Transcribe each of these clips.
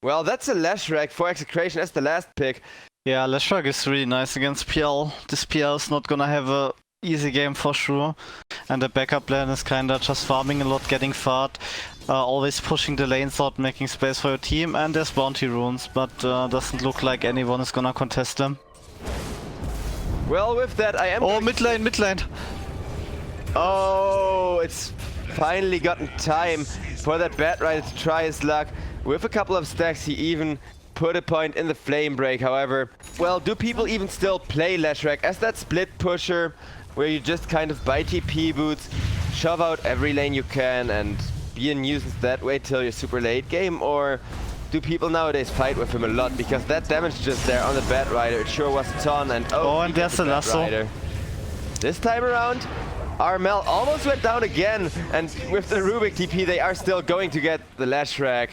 Well, that's a Leshrac for Execration as the last pick. Yeah, Leshrac is really nice against PL. This PL is not gonna have a easy game for sure. And the backup lane is kinda just farming a lot, getting fart, always pushing the lanes out, making space for your team. And there's bounty runes, but doesn't look like anyone is gonna contest them. Well, with that, I am... Oh, mid lane, mid lane! Oh, it's finally gotten time for that Bat Rider to try his luck. With a couple of stacks, he even put a point in the Flame Break. However, well, do people even still play Leshrac as that split pusher where you just kind of buy TP boots, shove out every lane you can and be a nuisance that way till your super late game? Or do people nowadays fight with him a lot? Because that damage just there on the Bat Rider, it sure was a ton. And and there's a lasso. This time around, Armel almost went down again, and with the Rubik TP they are still going to get the Leshrac,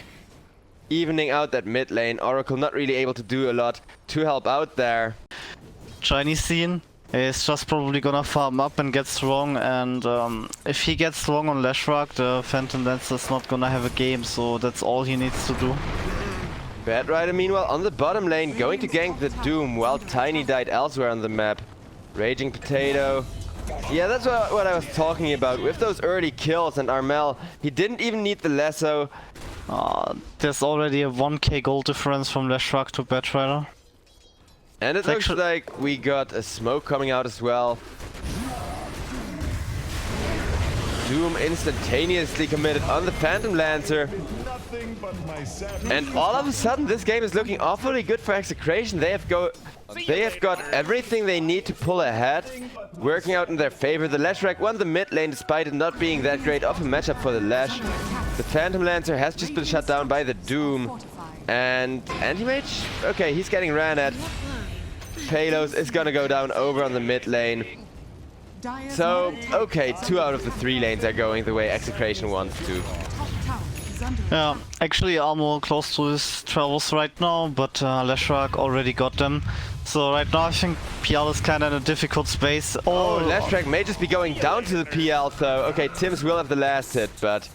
evening out that mid lane. Oracle not really able to do a lot to help out there. Chinese scene is just probably gonna farm up and get strong, and if he gets strong on Leshrac, the Phantom Lancer is not gonna have a game, so that's all he needs to do. Bat Rider meanwhile on the bottom lane going to gank the Doom while Tiny died elsewhere on the map. Raging Potato. Yeah, that's what I was talking about. With those early kills and Armel, he didn't even need the lasso. There's already a 1k gold difference from Leshrac to Bat Rider. And it looks like we got a smoke coming out as well. Doom instantaneously committed on the Phantom Lancer. And all of a sudden this game is looking awfully good for Execration. They have got everything they need to pull ahead, working out in their favor. The Leshrac won the mid lane despite it not being that great of a matchup for the Lesh. The Phantom Lancer has just been shut down by the Doom. And Anti-Mage? Okay, he's getting ran at. Palos is gonna go down over on the mid lane. So, okay, 2 out of the 3 lanes are going the way Execration wants to. Yeah, actually Armo close to his travels right now, but Leshrac already got them. So right now I think PL is kinda in a difficult space. Oh, Leshrac may just be going down to the PL though. Okay, Tims will have the last hit, but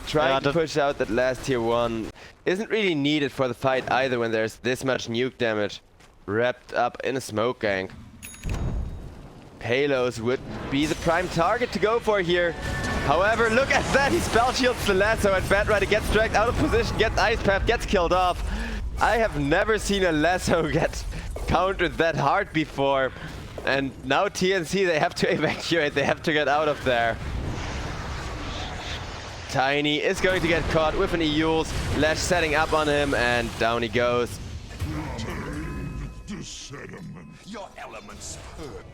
trying to push out that last tier 1 isn't really needed for the fight either when there's this much nuke damage wrapped up in a smoke gank. Palos would be the prime target to go for here. However, look at that, he spell shields the lasso and Bat Rider gets dragged out of position, gets ice path, gets killed off. I have never seen a lasso get countered that hard before. And now TNC, they have to evacuate, they have to get out of there. Tiny is going to get caught with an Eul's, Lash setting up on him, and down he goes. Your elements hurt.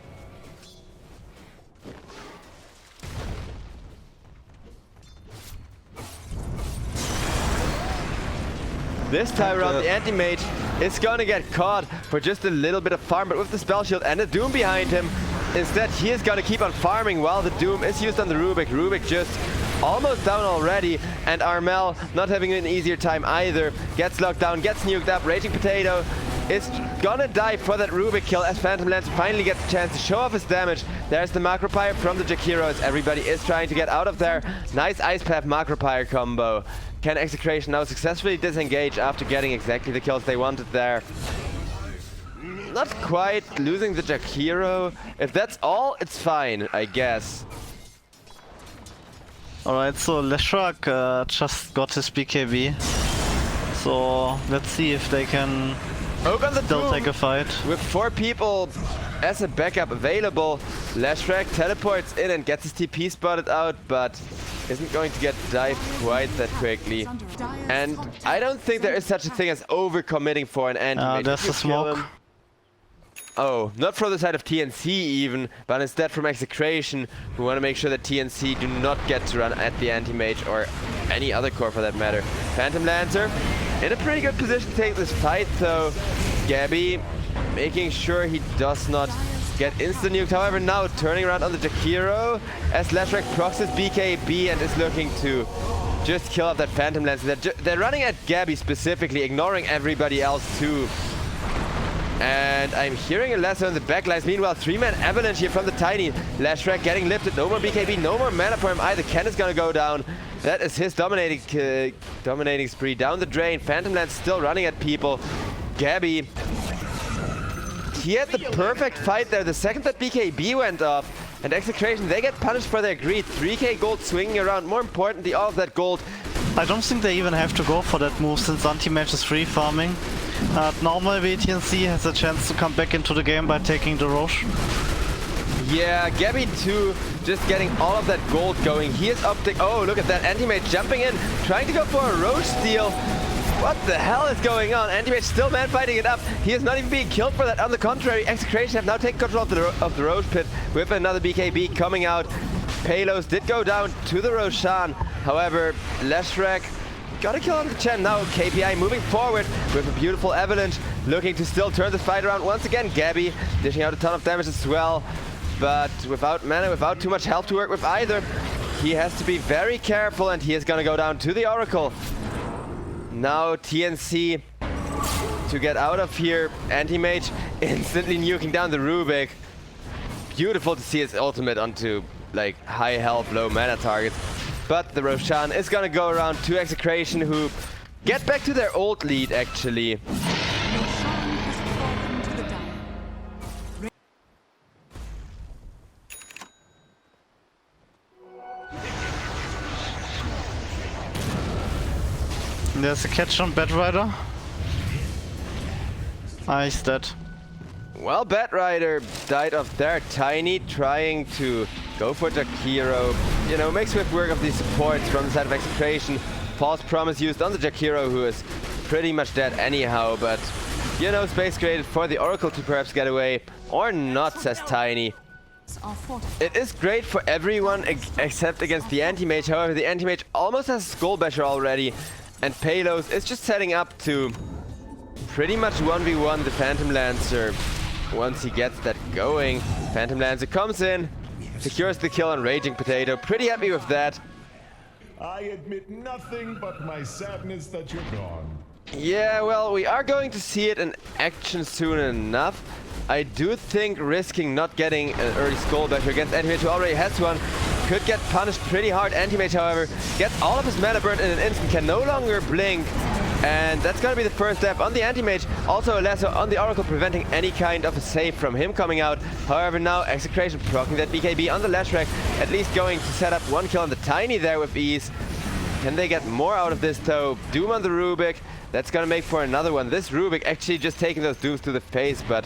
This time around, the Anti-Mage is gonna get caught for just a little bit of farm, but with the Spell Shield and the Doom behind him, instead he is gonna keep on farming while the Doom is used on the Rubik. Rubik just almost down already, and Armel not having an easier time either. Gets locked down, gets nuked up. Raging Potato is gonna die for that Rubik kill as Phantom Lancer finally gets a chance to show off his damage. There's the Macropyre from the Jakiro as everybody is trying to get out of there. Nice Ice Path Macropyre combo. Can Execration now successfully disengage after getting exactly the kills they wanted there? Not quite, losing the Jakiro. If that's all, it's fine, I guess. Alright, so Leshrac just got his BKB. So let's see if they can still take a fight. With 4 people as a backup available, Leshrac teleports in and gets his TP spotted out, but isn't going to get dived quite that quickly. And I don't think there is such a thing as overcommitting for an Anti-Mage. There's a smoke. Oh, not from the side of TNC even, but instead from Execration, who want to make sure that TNC do not get to run at the Anti-Mage or any other core for that matter. Phantom Lancer in a pretty good position to take this fight though. Gabby making sure he does not get insta-nuked. However, now turning around on the Jakiro as Leshrac procs his BKB and is looking to just kill off that Phantom Lancer. They're running at Gabby specifically, ignoring everybody else too. And I'm hearing a lasso in the backlines. Meanwhile, 3-man avalanche here from the Tiny. Leshrac getting lifted. No more BKB, no more mana for him either. Ken is gonna go down. That is his dominating spree down the drain. Phantom Lance still running at people. Gabby, he had the perfect fight there the second that BKB went off. And Execration, they get punished for their greed. 3k gold swinging around. More importantly, all of that gold. I don't think they even have to go for that move since anti-mage is free farming. Normally TNC has a chance to come back into the game by taking the Roche. Yeah, Gabby too, just getting all of that gold going. He is opting. Oh, look at that. Anti-mage jumping in, trying to go for a Roche steal. What the hell is going on? Anti-mage still man fighting it up. He is not even being killed for that. On the contrary, Execration have now taken control of the Roche pit with another BKB coming out. Palos did go down to the Roshan. However, Leshrac got a kill on the Chen. Now KPI moving forward with a beautiful Avalanche, looking to still turn this fight around once again. Gabby dishing out a ton of damage as well, but without mana, without too much health to work with either. He has to be very careful, and he is gonna go down to the Oracle. Now TNC to get out of here. Anti-mage instantly nuking down the Rubik. Beautiful to see his ultimate onto like high health, low mana targets. But the Roshan is gonna go around to Execration, who get back to their old lead actually. There's a catch on Batrider. Ah, he's dead. Well, Batrider died of their Tiny, trying to go for Jakiro. You know, makes swift work of these supports from the side of Execration. False promise used on the Jakiro, who is pretty much dead anyhow, but you know, space created for the Oracle to perhaps get away, or not, says Tiny. It is great for everyone except against the Anti-Mage. However, the Anti-Mage almost has Skull Basher already, and Palos is just setting up to pretty much 1v1 the Phantom Lancer. Once he gets that going, Phantom Lancer comes in, secures the kill on Raging Potato. Pretty happy with that. I admit nothing but my sadness that you're gone. Yeah, well, we are going to see it in action soon enough. I do think risking not getting an early Skull Basher against Anti-Mage, who already has one, could get punished pretty hard. Anti-Mage, however, gets all of his mana burned in an instant, can no longer blink. And that's gonna be the first step on the Anti-Mage. Also a lasso on the Oracle, preventing any kind of a save from him coming out. However, now Execration proccing that BKB on the Leshrac, at least going to set up one kill on the Tiny there with ease. Can they get more out of this though? Doom on the Rubik, that's gonna make for another one. This Rubik actually just taking those Dooms to the face, but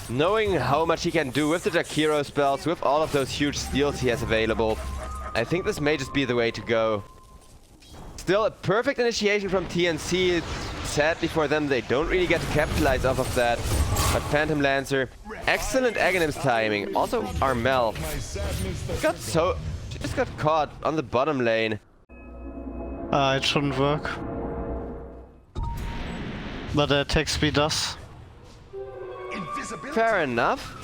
knowing how much he can do with the Jakiro spells, with all of those huge steals he has available, I think this may just be the way to go. Still a perfect initiation from TNC. Sadly for them, they don't really get to capitalize off of that. But Phantom Lancer, excellent Aghanims timing. Also Armel just got caught on the bottom lane. It shouldn't work. But attack speed does. Fair enough.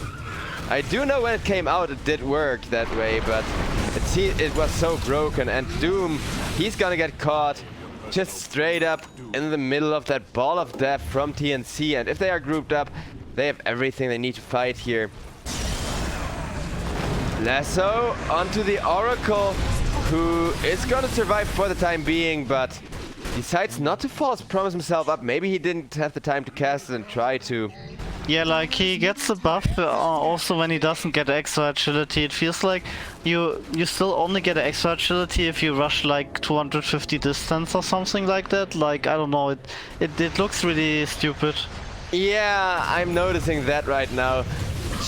I do know when it came out it did work that way, but it was so broken. And Doom, he's gonna get caught just straight up in the middle of that ball of death from TNC. And if they are grouped up, they have everything they need to fight here. Lasso onto the Oracle, who is gonna survive for the time being, but decides not to false promise himself up. Maybe he didn't have the time to cast it and try to. Yeah, like he gets the buff also when he doesn't get extra agility. It feels like you still only get extra agility if you rush like 250 distance or something like that. Like, I don't know, it looks really stupid. Yeah, I'm noticing that right now.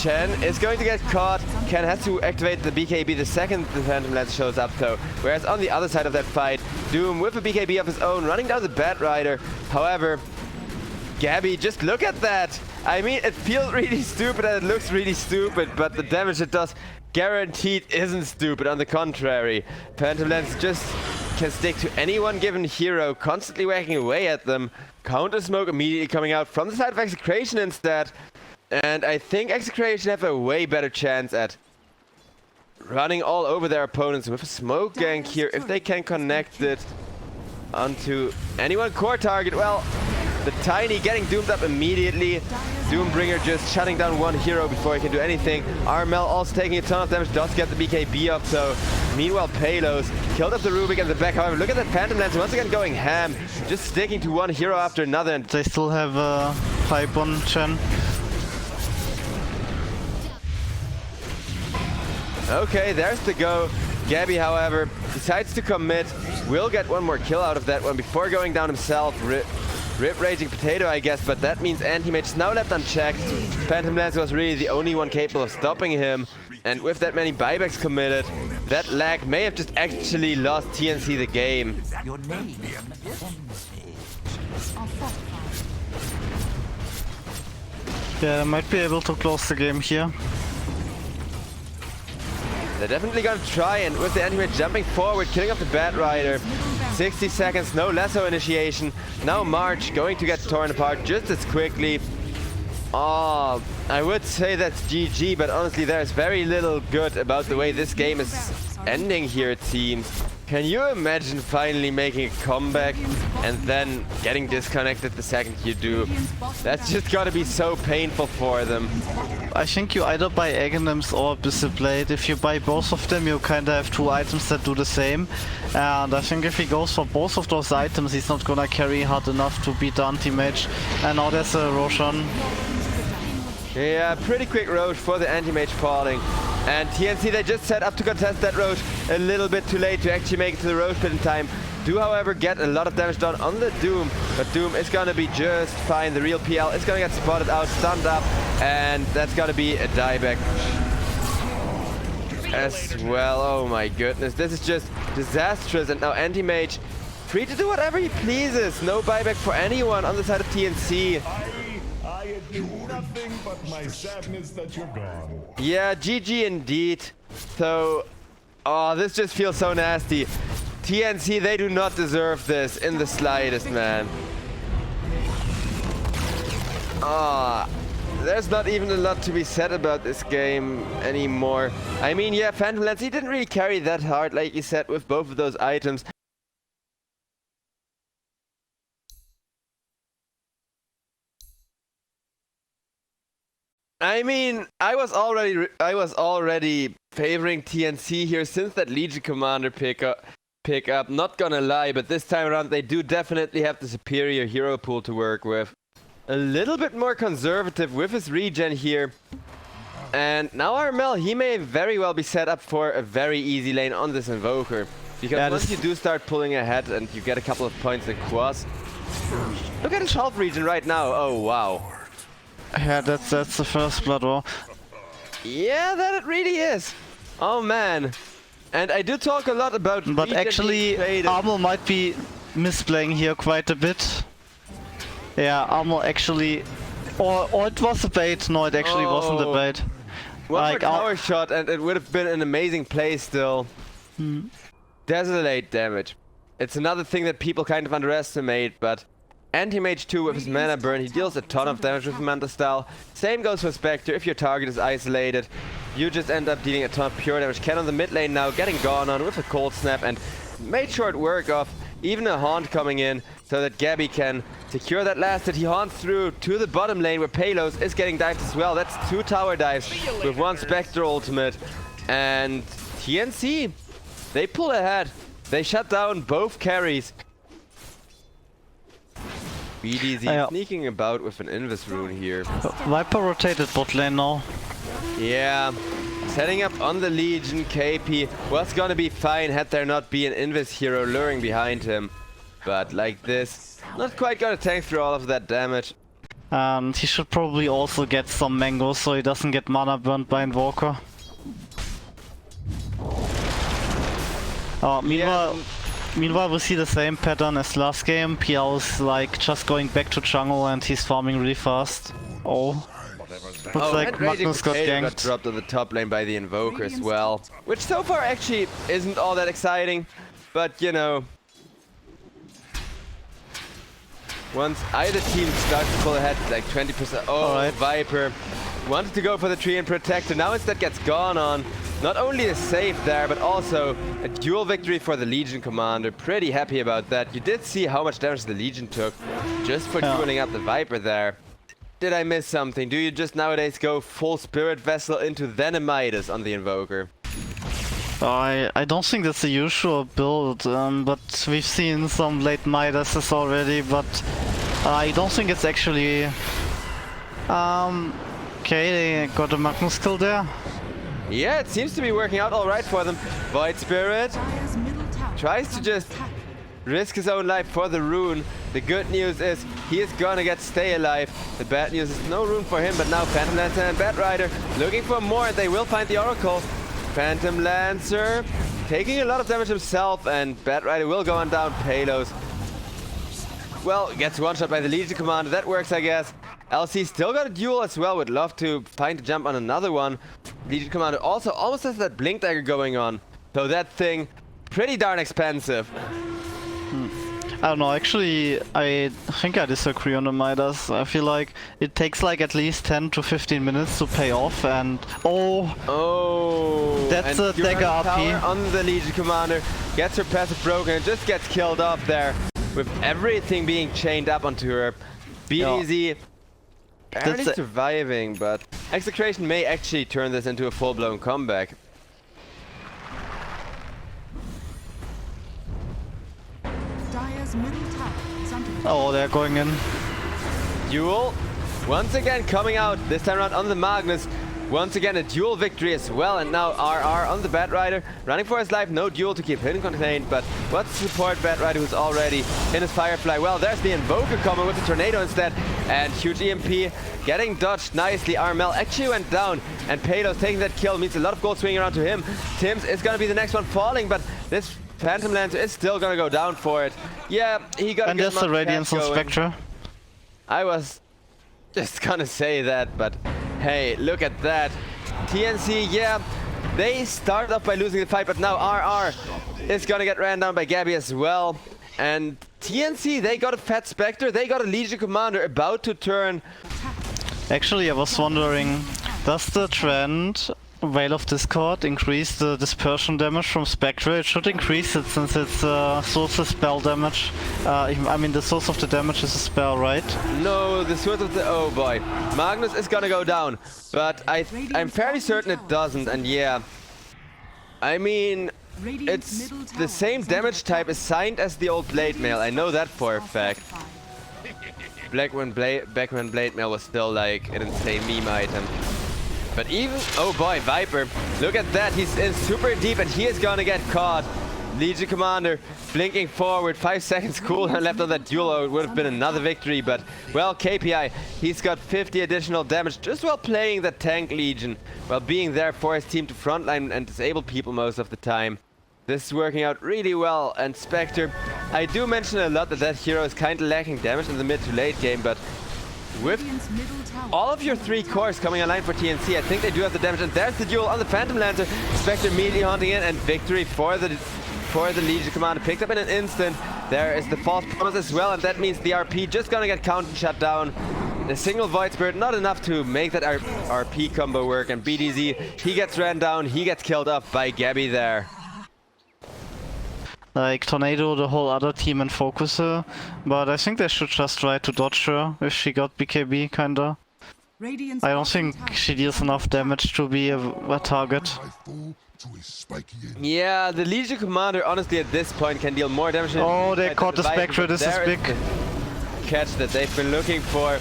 Chen is going to get caught. Ken has to activate the BKB the second the Phantom Lance shows up though. Whereas on the other side of that fight, Doom with a BKB of his own running down the Batrider. However, Gabby, just look at that! I mean, it feels really stupid and it looks really stupid, but the damage it does guaranteed isn't stupid. On the contrary, Phantom Lance just can stick to any one given hero, constantly whacking away at them. Counter smoke immediately coming out from the side of Execration instead. And I think Execration have a way better chance at running all over their opponents with a smoke gank here. If they can connect it onto any one core target, well, The Tiny getting doomed up immediately. Doombringer just shutting down one hero before he can do anything. Armel also taking a ton of damage, does get the BKB up though. Meanwhile, Palos killed up the Rubik in the back. However, look at that Phantom Lance once again going ham, just sticking to one hero after another. And They still have a pipe on Chen. okay, there's the go. Gabby, however, decides to commit. Will get one more kill out of that one before going down himself. Rip Raging Potato, I guess, but that means Anti-Mage is now left unchecked. Phantom Lance was really the only one capable of stopping him. And with that many buybacks committed, that lag may have just actually lost TNC the game. Your name Yeah, they might be able to close the game here. They're definitely gonna try, and with the Anti-Mage jumping forward, killing off the Bat Rider. 60 seconds, no lasso initiation. Now March going to get torn apart just as quickly. Oh, I would say that's GG, but honestly there's very little good about the way this game is ending here, it seems. Can you imagine finally making a comeback and then getting disconnected the second you do? That's just gotta be so painful for them. I think you either buy Aghanims or Abyssal Blade. If you buy both of them, you kinda have two items that do the same. And I think if he goes for both of those items, he's not gonna carry hard enough to beat the anti-mage. And now there's a Roshan. Yeah, pretty quick Roche for the anti-mage falling. And TNC, they just set up to contest that Roche a little bit too late to actually make it to the Roche pit in time. Do, however, get a lot of damage done on the Doom, but Doom is gonna be just fine. The real PL is gonna get spotted out, stunned up, and that's gonna be a dieback as well. Oh my goodness, this is just disastrous. And now anti-mage free to do whatever he pleases. No buyback for anyone on the side of TNC. I admit nothing but my sadness that you're gone. Yeah, GG indeed. So, oh, this just feels so nasty. TNC, they do not deserve this in the slightest, man. Ah, there's not even a lot to be said about this game anymore. I mean, yeah, Phantom Lance, he didn't really carry that hard, like you said, with both of those items. I mean, I was already favoring TNC here since that Legion Commander pick up. Not gonna lie, but this time around they do definitely have the superior hero pool to work with. A little bit more conservative with his regen here. And now Armel, he may very well be set up for a very easy lane on this Invoker. Because once you do start pulling ahead and you get a couple of points in Quas. Look at his health regen right now. Oh wow. Yeah, that's the first Blood War. Yeah, that it really is. Oh man. And I do talk a lot about But regen actually, being traded. Armor might be misplaying here quite a bit. Yeah, Armor actually... Or it was a bait. No, it actually wasn't a bait. One more Like, tower shot and it would have been an amazing play still. Desolate damage. It's another thing that people kind of underestimate, but Anti-Mage 2 with his mana burn, he deals a ton of damage with Manta Style. Same goes for Spectre. If your target is isolated, you just end up dealing a ton of pure damage. Ken on the mid lane now, getting gone on with a cold snap and made short work of even a Haunt coming in so that Gabby can secure that last hit. He haunts through to the bottom lane where Palos is getting dived as well. That's 2 tower dives with 1 Spectre ultimate. And TNC, they pull ahead. They shut down both carries. BDZ sneaking about with an Invis rune here. Viper rotated bot lane now. Yeah, setting up on the Legion. KP was gonna be fine had there not been an Invis hero luring behind him. But like this, not quite gonna tank through all of that damage. And he should probably also get some mangoes so he doesn't get mana burned by Invoker. Meanwhile, we see the same pattern as last game. PL is like just going back to jungle and he's farming really fast. Oh. Looks like Magnus got ganked. Got dropped on the top lane by the Invoker as well. Which so far actually isn't all that exciting. But you know, once either team starts to pull ahead, like 20%. Oh, Viper wanted to go for the tree and protector. Now instead gets gone on. Not only a save there, but also a duel victory for the Legion commander. Pretty happy about that. You did see how much damage the Legion took just for dueling up the Viper there. Did I miss something? Do you just nowadays go full Spirit Vessel into Venomidas on the Invoker? I don't think that's the usual build, but we've seen some late Midases already, but I don't think it's actually... okay, they got a Magnus kill there. Yeah, it seems to be working out alright for them. Void Spirit tries to just risk his own life for the rune. The good news is he is gonna get stay alive. The bad news is no rune for him, but now Phantom Lancer and Bat Rider looking for more, and they will find the Oracle. Phantom Lancer taking a lot of damage himself, and Bat Rider will go on down. Palos, well, gets one shot by the Legion commander. That works, I guess. LC still got a duel as well. Would love to find a jump on another one. Legion commander also almost has that blink dagger going on, so that thing pretty darn expensive. I don't know, actually, I think I disagree on the Midas. I feel like it takes like at least 10 to 15 minutes to pay off, and oh, that's a dagger RP on the Legion commander. Gets her passive broken and just gets killed off there with everything being chained up onto her. BDZ barely surviving, but Execration may actually turn this into a full-blown comeback. Oh, they're going in. Duel once again coming out, this time around on the Magnus. Once again a duel victory as well, and now RR on the Bat Rider, running for his life. No duel to keep him contained, but what support Bat Rider who's already in his Firefly? Well, there's the Invoker coming with the Tornado instead, and huge EMP getting dodged nicely. Armel actually went down, and Palos taking that kill means a lot of gold swinging around to him. Tims is gonna be the next one falling, but this Phantom Lancer is still gonna go down for it. Yeah, he got. And there's the Radiance on Spectre. I was just gonna say that, but hey, look at that. TNC, yeah, they started off by losing the fight, but now RR is gonna get ran down by Gabby as well. And TNC, they got a Fat Spectre, they got a Legion Commander about to turn. Actually, I was wondering, does the trend Veil of Discord increase the dispersion damage from Spectre? It should increase it since it's source of spell damage. I mean, the source of the damage is a spell, right? No, the source of the... oh boy. Magnus is gonna go down, but I'm fairly certain it doesn't, and yeah. I mean, it's the same damage type assigned as the old Blade Mail. I know that for a fact. Back when Blade Mail was still like an insane meme item. But even, oh boy, Viper, look at that, he's in super deep and he is gonna get caught. Legion Commander blinking forward, 5 seconds cooldown left on that duel. It would have been another victory, but well, KPI, he's got 50 additional damage just while playing that tank Legion, while being there for his team to frontline and disable people most of the time. This is working out really well, and Spectre, I do mention a lot that that hero is kind of lacking damage in the mid to late game, but with all of your 3 cores coming online for TNC, I think they do have the damage, and there's the duel on the Phantom Lancer. Spectre immediately hunting in, and victory for the Legion Commander, picked up in an instant. There is the False Promise as well, and that means the RP just gonna get counted and shut down. The single Void Spirit, not enough to make that RP combo work, and BDZ, he gets ran down, he gets killed off by Gabby there. Like Tornado, the whole other team in focus her, but I think they should just try to dodge her if she got BKB, kinda. I don't think she deals enough damage to be a target. Yeah, the Legion Commander honestly at this point can deal more damage. Oh, they caught the Spectre, this is big. Catch that they've been looking for.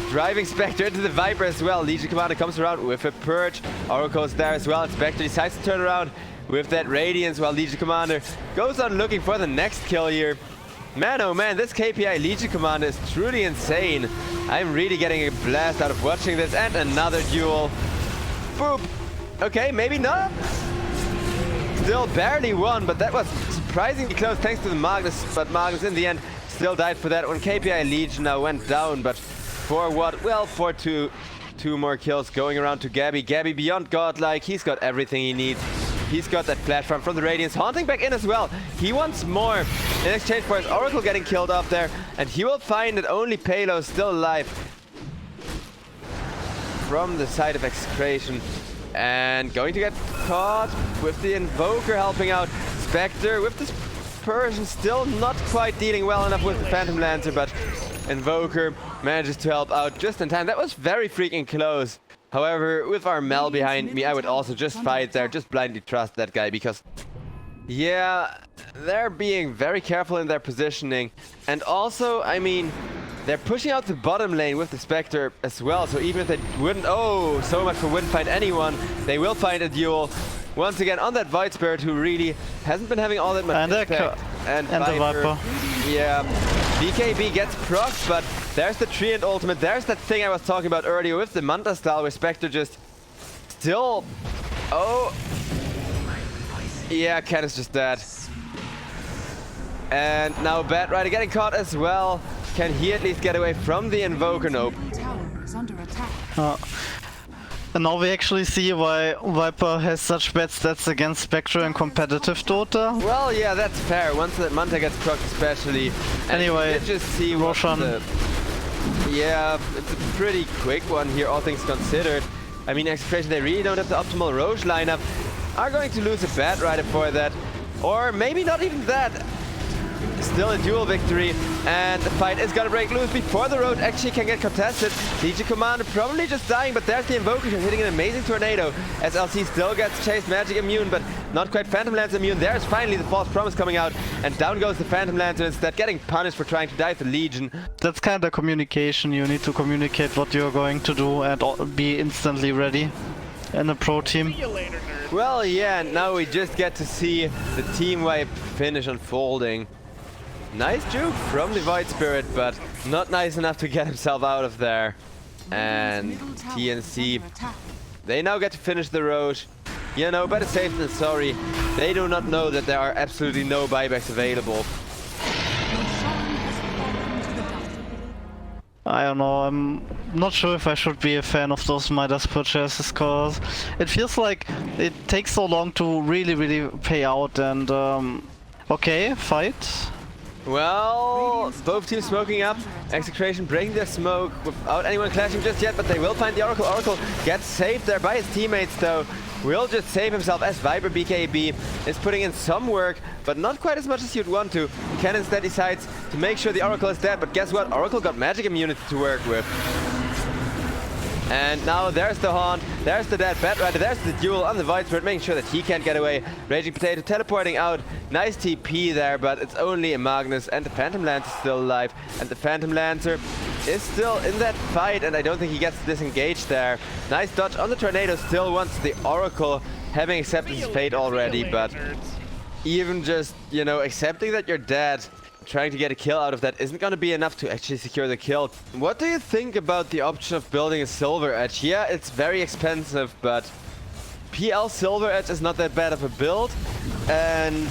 Driving Spectre into the Viper as well. Legion Commander comes around with a Purge. Oracle's there as well, and Spectre decides to turn around with that Radiance while Legion Commander goes on looking for the next kill here. Man, oh man, this KPI Legion Commander is truly insane. I'm really getting a blast out of watching this, and another duel. Boop. Okay, maybe not. Still barely won, but that was surprisingly close thanks to the Magnus, but Magnus in the end still died for that one. KPI Legion now went down, but for what? Well, for two more kills going around to Gabby. Gabby beyond godlike, he's got everything he needs. He's got that platform from the Radiance, haunting back in as well. He wants more in exchange for his Oracle getting killed off there, and he will find that only Palo is still alive from the side of Execration, and going to get caught with the Invoker helping out. Spectre with this Persian still not quite dealing well enough with the Phantom Lancer, but Invoker manages to help out just in time. That was very freaking close. However, with our Mel behind me, I would also just fight there, just blindly trust that guy, because yeah, they're being very careful in their positioning. And also, I mean, they're pushing out the bottom lane with the Spectre as well, so even if they wouldn't, oh, so much for wouldn't find anyone, they will find a duel. Once again, on that Void Spirit, who really hasn't been having all that much impact. And the Viper. Yeah, BKB gets procced, but there's the Treant ultimate. There's that thing I was talking about earlier with the Manta style, where Spectre just still... Oh... Yeah, Cat is just dead. And now Bad Rider getting caught as well. Can he at least get away from the Invoker? Nope. And now we actually see why Viper has such bad stats against Spectre in competitive Dota. Well, yeah, that's fair. Once that Manta gets procced especially. Anyway, just see Roshan. Yeah, it's a pretty quick one here, all things considered. I mean, Execration, they really don't have the optimal Roche lineup. Are going to lose a Bad Rider for that. Or maybe not even that. Still a duel victory, and the fight is gonna break loose before the road actually can get contested. Legion Commander probably just dying, but there's the Invoker hitting an amazing tornado. SLC still gets chased, Magic immune, but not quite Phantom Lancer immune. There's finally the False Promise coming out, and down goes the Phantom Lancer instead, getting punished for trying to dive the Legion. That's kind of communication. You need to communicate what you're going to do and be instantly ready in a pro team. Well, yeah, and now we just get to see the team wipe finish unfolding. Nice juke from the Void Spirit, but not nice enough to get himself out of there. And TNC, they now get to finish the Roche. You know, better safe than sorry. They do not know that there are absolutely no buybacks available. I don't know, I'm not sure if I should be a fan of those Midas purchases, cause it feels like it takes so long to really pay out. And okay, fight. Well, both teams smoking up. Execration breaking their smoke without anyone clashing just yet, but they will find the Oracle. Oracle gets saved there by his teammates though. Will just save himself as Viper. BKB is putting in some work, but not quite as much as you'd want to. Ken instead decides to make sure the Oracle is dead, but guess what? Oracle got magic immunity to work with. And now there's the Haunt, there's the dead Bad Rider, there's the duel on the Void Spirit, making sure that he can't get away. Raging Potato teleporting out, nice TP there, but it's only a Magnus, and the Phantom Lancer is still alive. And the Phantom Lancer is still in that fight, and I don't think he gets disengaged there. Nice dodge on the tornado, still wants the Oracle, having accepted his fate already, but even just, you know, accepting that you're dead, trying to get a kill out of that isn't going to be enough to actually secure the kill. What do you think about the option of building a Silver Edge? Yeah, it's very expensive, but PL Silver Edge is not that bad of a build, and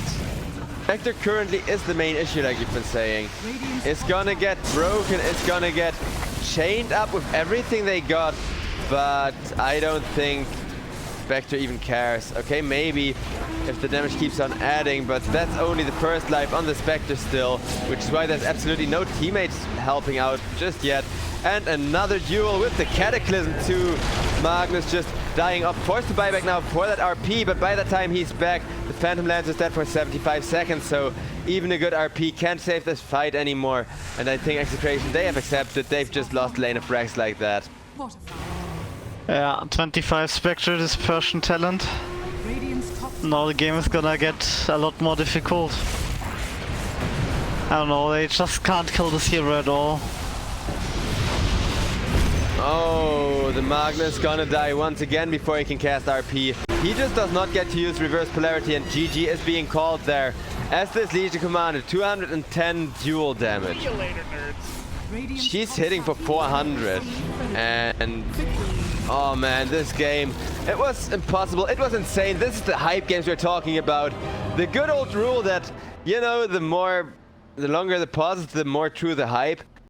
Vector currently is the main issue, like you've been saying. It's gonna get broken, it's gonna get chained up with everything they got, but I don't think Vector even cares. Okay, maybe if the damage keeps on adding, but that's only the first life on the Spectre still, which is why there's absolutely no teammates helping out just yet. And another duel with the Cataclysm too. Magnus just dying up, forced to buyback now for that RP, but by the time he's back, the Phantom Lancer is dead for 75 seconds, so even a good RP can't save this fight anymore. And I think Execration, they have accepted, they've just lost lane of Rex like that. Yeah, 25 Spectre dispersion talent. Now the game is gonna get a lot more difficult. I don't know, they just can't kill this hero at all. Oh, the Magnus gonna die once again before he can cast RP. He just does not get to use reverse polarity, and GG is being called there. As this Legion Commander, 210 duel damage. She's hitting for 400, and oh man, this game, it was impossible, it was insane. This is the hype games we're talking about. The good old rule that, you know, the longer the pause, the more true the hype.